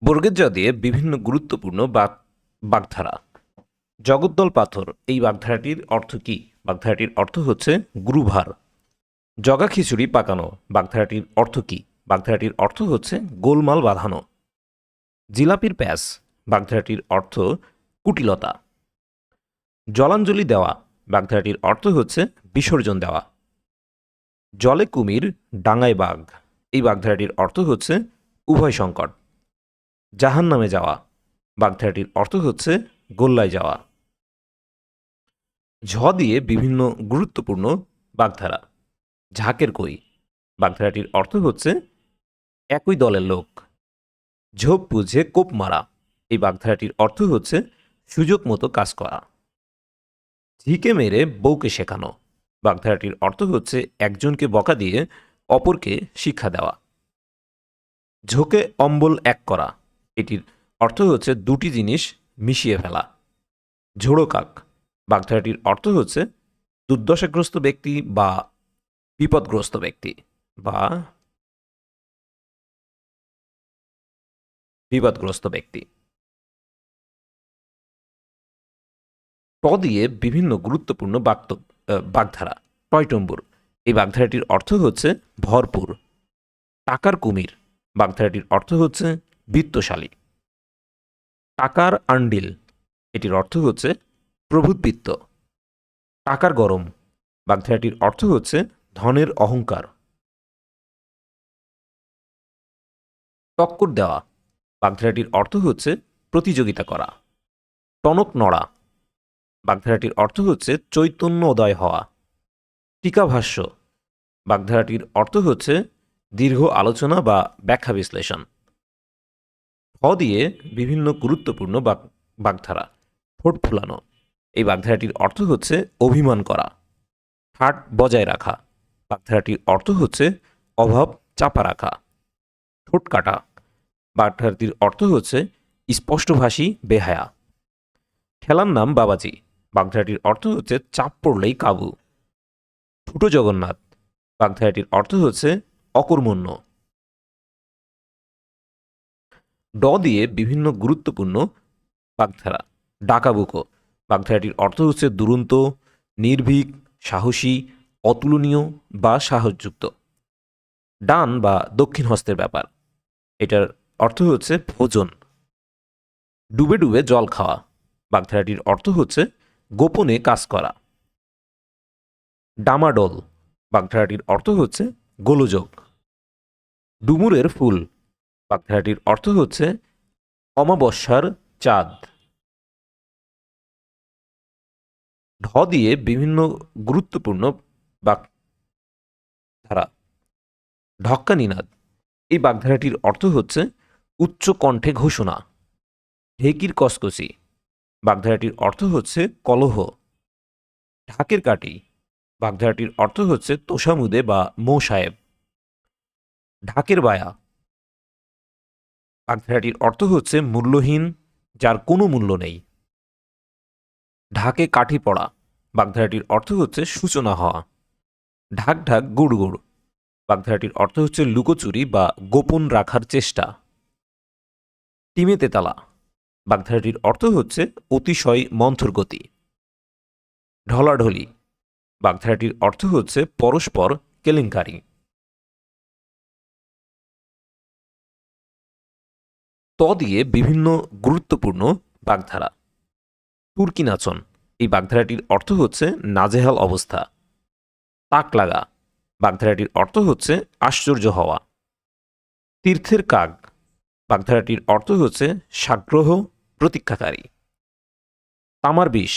বর্গের জ দিয়ে বিভিন্ন গুরুত্বপূর্ণ বাগধারা। জগদ্দল পাথর এই বাগধারাটির অর্থ কি? বাগধারাটির অর্থ হচ্ছে গুরুভার। জগা খিচুড়ি পাকানো বাগধারাটির অর্থ কি? বাগধারাটির অর্থ হচ্ছে গোলমাল বাঁধানো। জিলাপির প্যাঁচ বাগধারাটির অর্থ কুটিলতা। জলাঞ্জলি দেওয়া বাগধারাটির অর্থ হচ্ছে বিসর্জন দেওয়া। জলে কুমির ডাঙায় বাঘ এই বাগধারাটির অর্থ হচ্ছে উভয় সংকট। জাহান্নামে যাওয়া বাগধারাটির অর্থ হচ্ছে গোল্লায় যাওয়া। ঝ দিয়ে বিভিন্ন গুরুত্বপূর্ণ বাগধারা। ঝাঁকের কই বাগধারাটির অর্থ হচ্ছে একই দলের লোক। ঝোপ বুঝে কোপ মারা এই বাগধারাটির অর্থ হচ্ছে সুযোগ মতো কাজ করা। ঝিকে মেরে বউকে শেখানো বাগধারাটির অর্থ হচ্ছে একজনকে বকা দিয়ে অপরকে শিক্ষা দেওয়া। ঝোঁকে অম্বল এক করা এটির অর্থ হচ্ছে দুটি জিনিস মিশিয়ে ফেলা। ঝোড়ো কাক বাগধারাটির অর্থ হচ্ছে দুর্দশাগ্রস্ত ব্যক্তি বা বিপদগ্রস্ত ব্যক্তি বা বিপদগ্রস্ত ব্যক্তি। ট দিয়ে বিভিন্ন গুরুত্বপূর্ণ বাগধারা। টয়টম্বুর এই বাগধারাটির অর্থ হচ্ছে ভরপুর। টাকার কুমির বাগধারাটির অর্থ হচ্ছে বিত্তশালী। টাকার আন্ডিল এটির অর্থ হচ্ছে প্রভুতবিত্ত। টাকার গরম বাগধারাটির অর্থ হচ্ছে ধনের অহংকার। টক্কর দেওয়া বাগধারাটির অর্থ হচ্ছে প্রতিযোগিতা করা। টনক নড়া বাগধারাটির অর্থ হচ্ছে চৈতন্য উদয় হওয়া। টিকাভাষ্য বাগধারাটির অর্থ হচ্ছে দীর্ঘ আলোচনা বা ব্যাখ্যা বিশ্লেষণ। হ দিয়ে বিভিন্ন গুরুত্বপূর্ণ বাগধারা। ঠোঁট ফুলানো এই বাগধারাটির অর্থ হচ্ছে অভিমান করা। ঠাট বজায় রাখা বাগধারাটির অর্থ হচ্ছে অভাব চাপা রাখা। ঠোঁট কাটা বাগধারাটির অর্থ হচ্ছে স্পষ্টভাষী বেহায়া। খেলার নাম বাবাজি বাগধারাটির অর্থ হচ্ছে চাপ পড়লেই কাবু। ঠুটো জগন্নাথ বাগধারাটির অর্থ হচ্ছে অকর্মণ্য। ড দিয়ে বিভিন্ন গুরুত্বপূর্ণ বাগধারা। ডাকাবুকো বাগধারাটির অর্থ হচ্ছে দুরন্ত, নির্ভীক, সাহসী, অতুলনীয় বা সাহসযুক্ত। ডান বা দক্ষিণ হস্তের ব্যাপার এটার অর্থ হচ্ছে ভোজন। ডুবে ডুবে জল খাওয়া বাগধারাটির অর্থ হচ্ছে গোপনে কাজ করা। ডামাডোল বাগধারাটির অর্থ হচ্ছে গোলযোগ। ডুমুরের ফুল বাগধারাটির অর্থ হচ্ছে অমাবস্যার চাঁদ। ঢ দিয়ে বিভিন্ন গুরুত্বপূর্ণ বাগধারা। ঢক্কা নিনাদ এই বাগধারাটির অর্থ হচ্ছে উচ্চ কণ্ঠে ঘোষণা। ঢেকির কসকসি বাগধারাটির অর্থ হচ্ছে কলহ। ঢাকের কাটি বাগধারাটির অর্থ হচ্ছে তোষামুদে বা মৌ সাহেব। ঢাকের বায়া বাগধারাটির অর্থ হচ্ছে মূল্যহীন, যার কোনো মূল্য নেই। ঢাকে কাঠি পড়া বাগধারাটির অর্থ হচ্ছে সূচনা হওয়া। ঢাক ঢাক গুড় গুড় বাগধারাটির অর্থ হচ্ছে লুকোচুরি বা গোপন রাখার চেষ্টা। টিমে তেতালা বাগধারাটির অর্থ হচ্ছে অতিশয় মন্থর গতি। ঢলাঢলি বাগধারাটির অর্থ হচ্ছে পরস্পর কেলেঙ্কারি। ত দিয়ে বিভিন্ন গুরুত্বপূর্ণ বাগধারা। তুর্কি নাচন এই বাগধারাটির অর্থ হচ্ছে নাজেহাল অবস্থা। তাক লাগা বাগধারাটির অর্থ হচ্ছে আশ্চর্য হওয়া। তীর্থের কাক বাগধারাটির অর্থ হচ্ছে সাগ্রহ প্রতীক্ষাকারী। তামার বিষ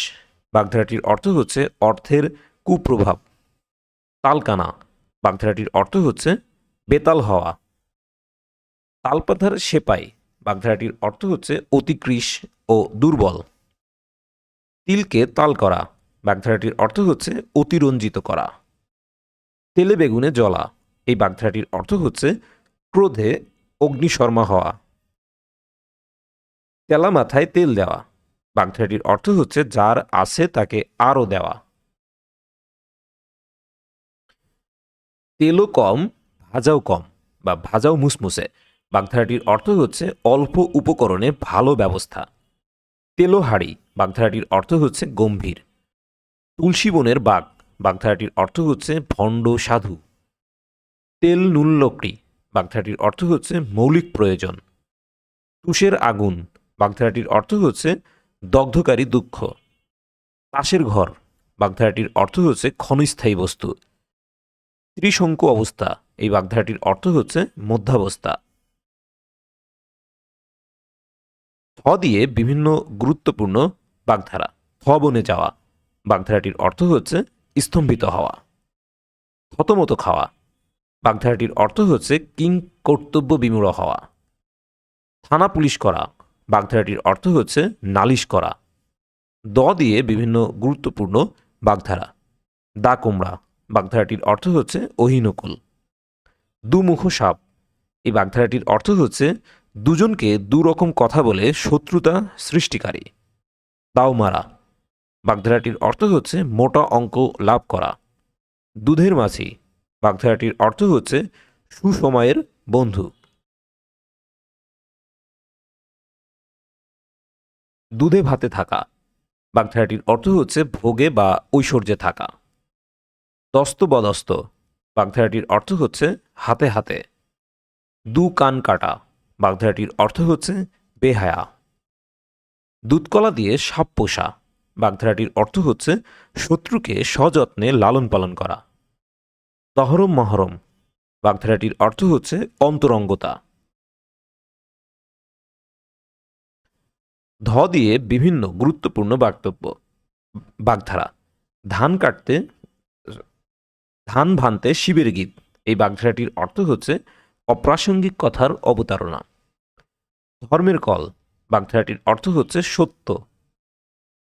বাগধারাটির অর্থ হচ্ছে অর্থের কুপ্রভাব। তালকানা বাগধারাটির অর্থ হচ্ছে বেতাল হওয়া। তালপাথার সেপাই বাগধারাটির অর্থ হচ্ছে অতিকৃশ ও দুর্বল। তিলকে তাল করা বাগধারাটির অর্থ হচ্ছে অতিরঞ্জিত করা। তেলে বেগুনে জ্বলা এই বাগধারাটির অর্থ হচ্ছে ক্রোধে অগ্নিশর্মা হওয়া। তেলা মাথায় তেল দেওয়া বাগধারাটির অর্থ হচ্ছে যার আছে তাকে আরও দেওয়া। তেলও কম ভাজাও কম বা ভাজাও মুসমুসে বাগধারাটির অর্থ হচ্ছে অল্প উপকরণে ভালো ব্যবস্থা। তেলোহাড়ি বাগধারাটির অর্থ হচ্ছে গম্ভীর। তুলসী বনের বাঘ বাগধারাটির অর্থ হচ্ছে ভণ্ড সাধু। তেল নুন লকড়ি বাগধারাটির অর্থ হচ্ছে মৌলিক প্রয়োজন। তুষের আগুন বাগধারাটির অর্থ হচ্ছে দগ্ধকারী দুঃখ। তাসের ঘর বাগধারাটির অর্থ হচ্ছে ক্ষণস্থায়ী বস্তু। ত্রিশঙ্কু অবস্থা এই বাগধারাটির অর্থ হচ্ছে মধ্যাবস্থা। থ দিয়ে বিভিন্ন গুরুত্বপূর্ণ বাগধারা। থ বনে যাওয়া বাগধারাটির অর্থ হচ্ছে স্তম্ভিত হওয়া। থতমত খাওয়া বাগধারাটির অর্থ হচ্ছে কিং কর্তব্য বিমূঢ় হওয়া। থানা পুলিশ করা বাগধারাটির অর্থ হচ্ছে নালিশ করা। দ দিয়ে বিভিন্ন গুরুত্বপূর্ণ বাগধারা। দা কোমড়া বাগধারাটির অর্থ হচ্ছে অহিনকুল। দুমুখ সাপ এই বাগধারাটির অর্থ হচ্ছে দুজনকে দুরকম কথা বলে শত্রুতা সৃষ্টিকারী। দাও মারা বাগধারাটির অর্থ হচ্ছে মোটা অঙ্ক লাভ করা। দুধের মাছি বাগধারাটির অর্থ হচ্ছে সুসময়ের বন্ধু। দুধে ভাতে থাকা বাগধারাটির অর্থ হচ্ছে ভোগে বা ঐশ্বর্যে থাকা। দস্ত বদস্ত বাগধারাটির অর্থ হচ্ছে হাতে হাতে। দু কান কাটা বাগধারাটির অর্থ হচ্ছে বেহায়া। দুধকলা দিয়ে সাপ পোষা বাগধারাটির অর্থ হচ্ছে শত্রুকে সযত্নে লালন পালন করা। তহরম মহরম বাগধারাটির অর্থ হচ্ছে অন্তরঙ্গতা। ধ দিয়ে বিভিন্ন গুরুত্বপূর্ণ বাগধারা। ধান কাটতে ধান ভানতে শিবের গীত এই বাগধারাটির অর্থ হচ্ছে অপ্রাসঙ্গিক কথার অবতারণা। ধর্মের কল বাগধারাটির অর্থ হচ্ছে সত্য।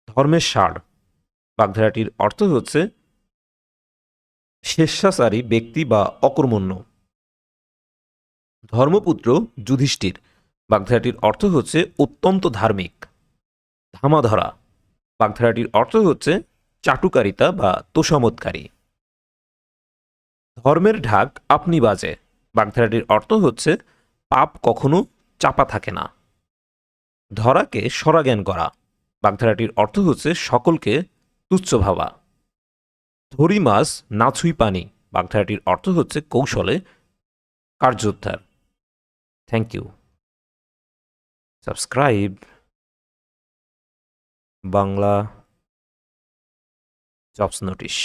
ধর্মের সার বাগধারাটির অর্থ হচ্ছে স্বেচ্ছাচারী ব্যক্তি বা অকর্মণ্য। ধর্মপুত্র যুধিষ্ঠির বাগধারাটির অর্থ হচ্ছে অত্যন্ত ধার্মিক। ধামাধরা বাগধারাটির অর্থ হচ্ছে চাটুকারিতা বা তোষামোদকারী। ধর্মের ঢাক আপনি বাজে বাগধারাটির অর্থ হচ্ছে পাপ কখনো চাপা থাকে না। ধরাকে সরাজ্ঞান করা বাগধারাটির অর্থ হচ্ছে সকলকে তুচ্ছ ভাবা। ধরি মাছ না ছুঁই পানি বাগধারাটির অর্থ হচ্ছে কৌশলে কার্যোদ্ধার। Thank you. Subscribe Bangla jobs notice.